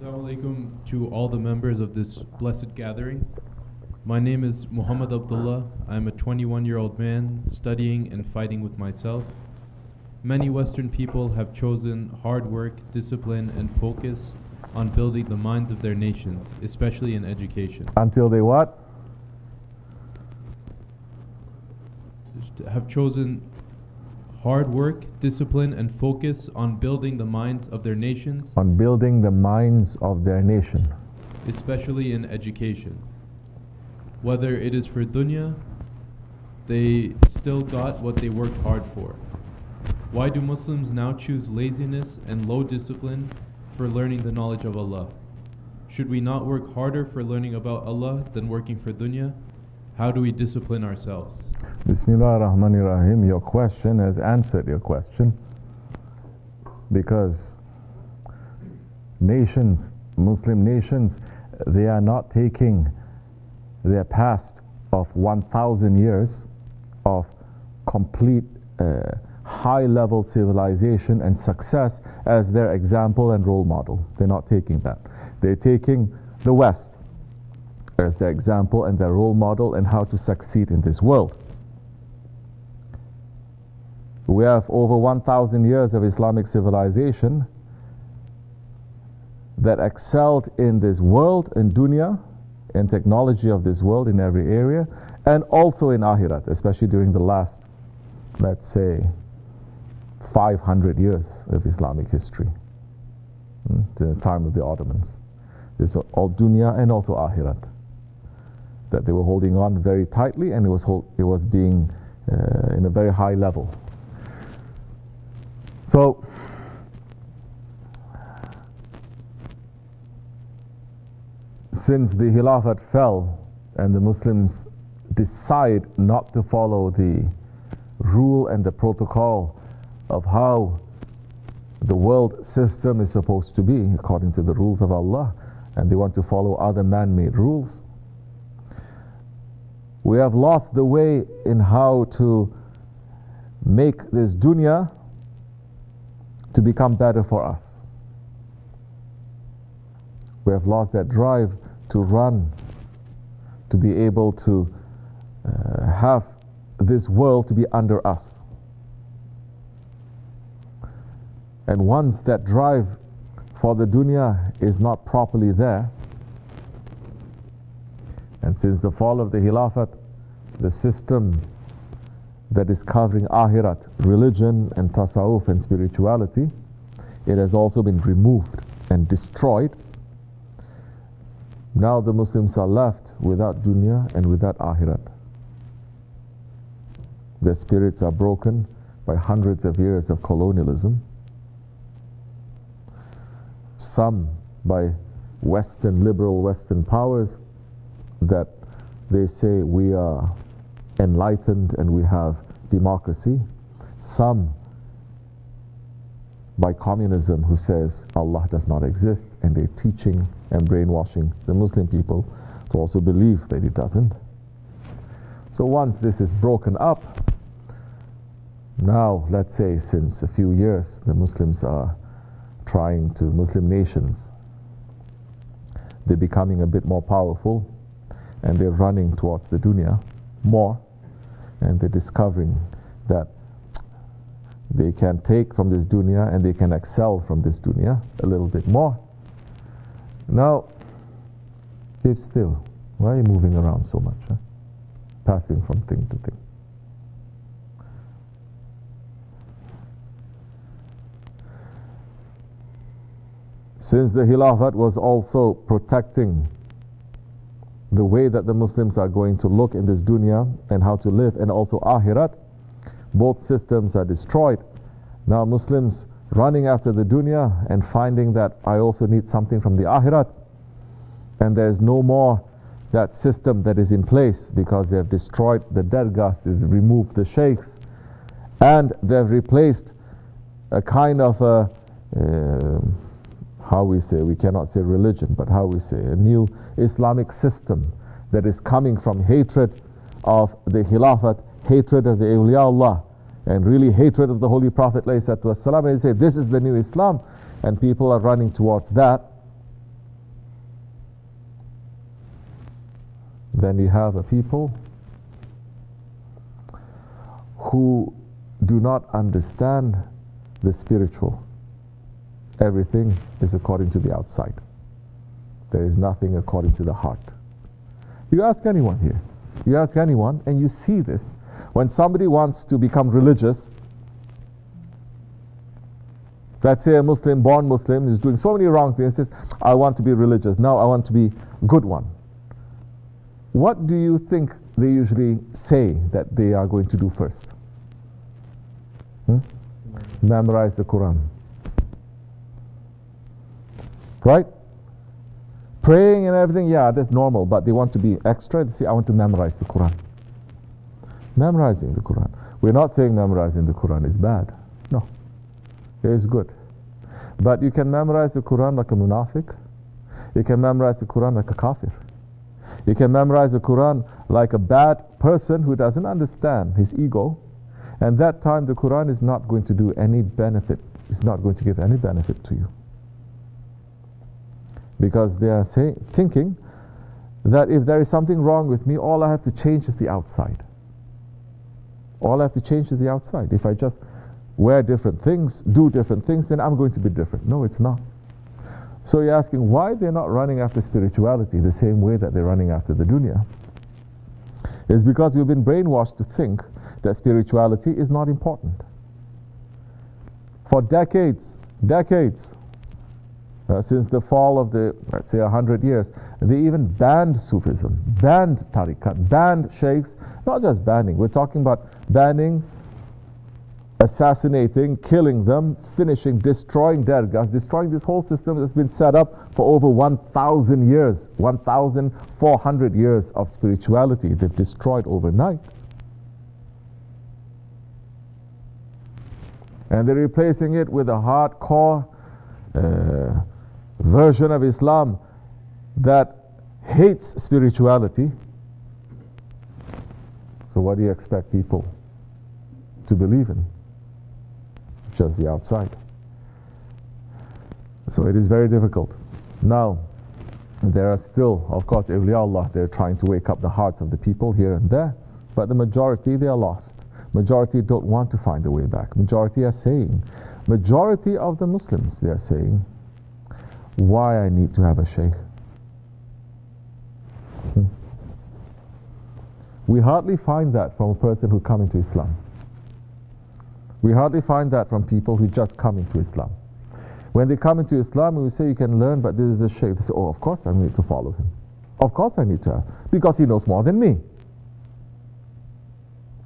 Assalamu alaikum to all the members of this blessed gathering. My name is Muhammad Abdullah. I'm a 21-year-old man studying and fighting with myself. Many Western people have chosen hard work, discipline, and focus on building the minds of their nations, especially in education. Until they what? Have chosen hard work, discipline, and focus on building the minds of their nations. On building the minds of their nation. Especially in education. Whether it is for dunya, they still got what they worked hard for. Why do Muslims now choose laziness and low discipline for learning the knowledge of Allah? Should we not work harder for learning about Allah than working for dunya? How do we discipline ourselves? Bismillah ar-Rahman ar-Rahim. Your question has answered your question, because nations, Muslim nations, they are not taking their past of 1,000 years of complete high-level civilization and success as their example and role model. They're not taking that. They're taking the West as their example and their role model and how to succeed in this world. We have over 1,000 years of Islamic civilization that excelled in this world, in dunya, in technology of this world in every area, and also in akhirat, especially during the last, let's say, 500 years of Islamic history, the time of the Ottomans. This is all dunya and also akhirat, that they were holding on very tightly, and it was being in a very high level. So since the Khilafat fell and the Muslims decide not to follow the rule and the protocol of how the world system is supposed to be according to the rules of Allah, and they want to follow other man-made rules, we have lost the way in how to make this dunya to become better for us. We have lost that drive to run, to be able to have this world to be under us. And once that drive for the dunya is not properly there, and since the fall of the Khilafat, the system that is covering akhirat, religion and tasawwuf and spirituality, it has also been removed and destroyed. Now the Muslims are left without dunya and without akhirat. Their spirits are broken by hundreds of years of colonialism, some by liberal Western powers that they say we are enlightened and we have democracy, some by communism who says Allah does not exist, and they're teaching and brainwashing the Muslim people to also believe that He doesn't. So once this is broken up, now let's say since a few years the Muslims are trying to, Muslim nations, they're becoming a bit more powerful and they're running towards the dunya more, and they're discovering that they can take from this dunya and they can excel from this dunya a little bit more. Now, keep still. Why are you moving around so much? Passing from thing to thing. Since the Khilafat was also protecting the way that the Muslims are going to look in this dunya and how to live, and also akhirat, both systems are destroyed. Now Muslims running after the dunya and finding that I also need something from the akhirat, and there's no more that system that is in place because they have destroyed the dargahs, they've removed the sheikhs, and they've replaced a kind of how we say, we cannot say religion, but how we say, a new Islamic system that is coming from hatred of the Khilafat, hatred of the awliya Allah, and really hatred of the Holy Prophet ﷺ. And they say this is the new Islam, and people are running towards that. then you have a people who do not understand the spiritual. Everything is according to the outside. There is nothing according to the heart. You ask anyone here, you ask anyone, and you see this. When somebody wants to become religious, let's say a Muslim, born Muslim, is doing so many wrong things, says, I want to be religious, now I want to be a good one. What do you think they usually say that they are going to do first? Memorize the Quran. Right? Praying and everything, yeah, that's normal, but they want to be extra. They say, I want to memorize the Quran. Memorizing the Quran. We're not saying memorizing the Quran is bad. No. It is good. But you can memorize the Quran like a munafiq. You can memorize the Quran like a kafir. You can memorize the Quran like a bad person who doesn't understand his ego. And that time the Quran is not going to do any benefit. It's not going to give any benefit to you. Because they are thinking that if there is something wrong with me, all I have to change is the outside. All I have to change is the outside. If I just wear different things, do different things, then I'm going to be different. No, it's not. So you're asking why they're not running after spirituality the same way that they're running after the dunya. It's because we've been brainwashed to think that spirituality is not important. For decades, since the fall of the, let's say, 100 years, they even banned Sufism, banned tariqat, banned sheikhs. Not just banning, we're talking about banning, assassinating, killing them, finishing, destroying dergahs, destroying this whole system that's been set up for over 1,000 years, 1,400 years of spirituality. They've destroyed overnight. And they're replacing it with a hardcore version of Islam that hates spirituality. So what do you expect people to believe in? Just the outside. So it is very difficult. Now, there are still, of course, awliya Allah, they're trying to wake up the hearts of the people here and there, but the majority, they are lost. Majority don't want to find a way back. Majority are saying, majority of the Muslims, they are saying, why I need to have a sheikh? We hardly find that from a person who come into Islam. We hardly find that from people who just come into Islam. When they come into Islam, we say you can learn, but this is a sheikh. They say, oh, of course I need to follow him. Of course I need to have, because he knows more than me.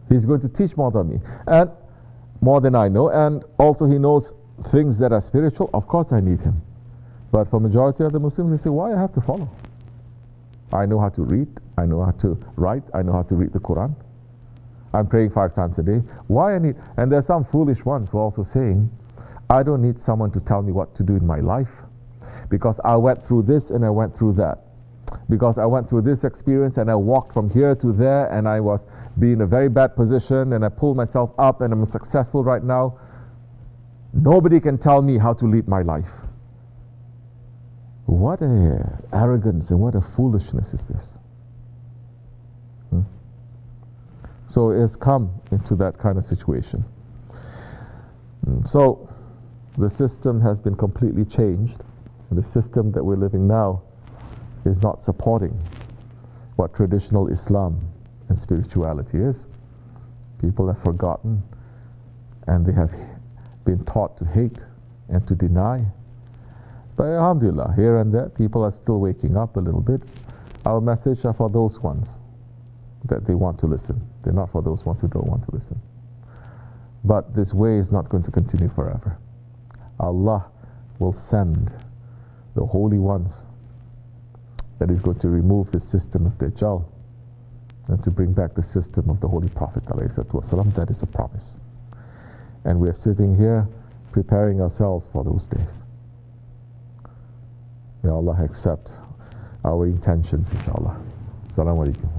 He's going to teach more than me, and more than I know, and also he knows things that are spiritual. Of course I need him. But for majority of the Muslims, they say, why I have to follow? I know how to read, I know how to write, I know how to read the Quran. I'm praying 5 times a day. Why I need? And there's some foolish ones who are also saying, I don't need someone to tell me what to do in my life, because I went through this and I went through that. Because I went through this experience and I walked from here to there and I was in a very bad position and I pulled myself up and I'm successful right now. Nobody can tell me how to lead my life. What a arrogance and what a foolishness is this? So it has come into that kind of situation. So the system has been completely changed. The system that we're living now is not supporting what traditional Islam and spirituality is. People have forgotten and they have been taught to hate and to deny. But alhamdulillah, here and there, people are still waking up a little bit. Our message are for those ones that they want to listen. They're not for those ones who don't want to listen. But this way is not going to continue forever. Allah will send the holy ones that is going to remove the system of Dajjal and to bring back the system of the Holy Prophet ﷺ. That is a promise. And we are sitting here preparing ourselves for those days. May Allah accept our intentions, inshallah. Assalamu alaikum.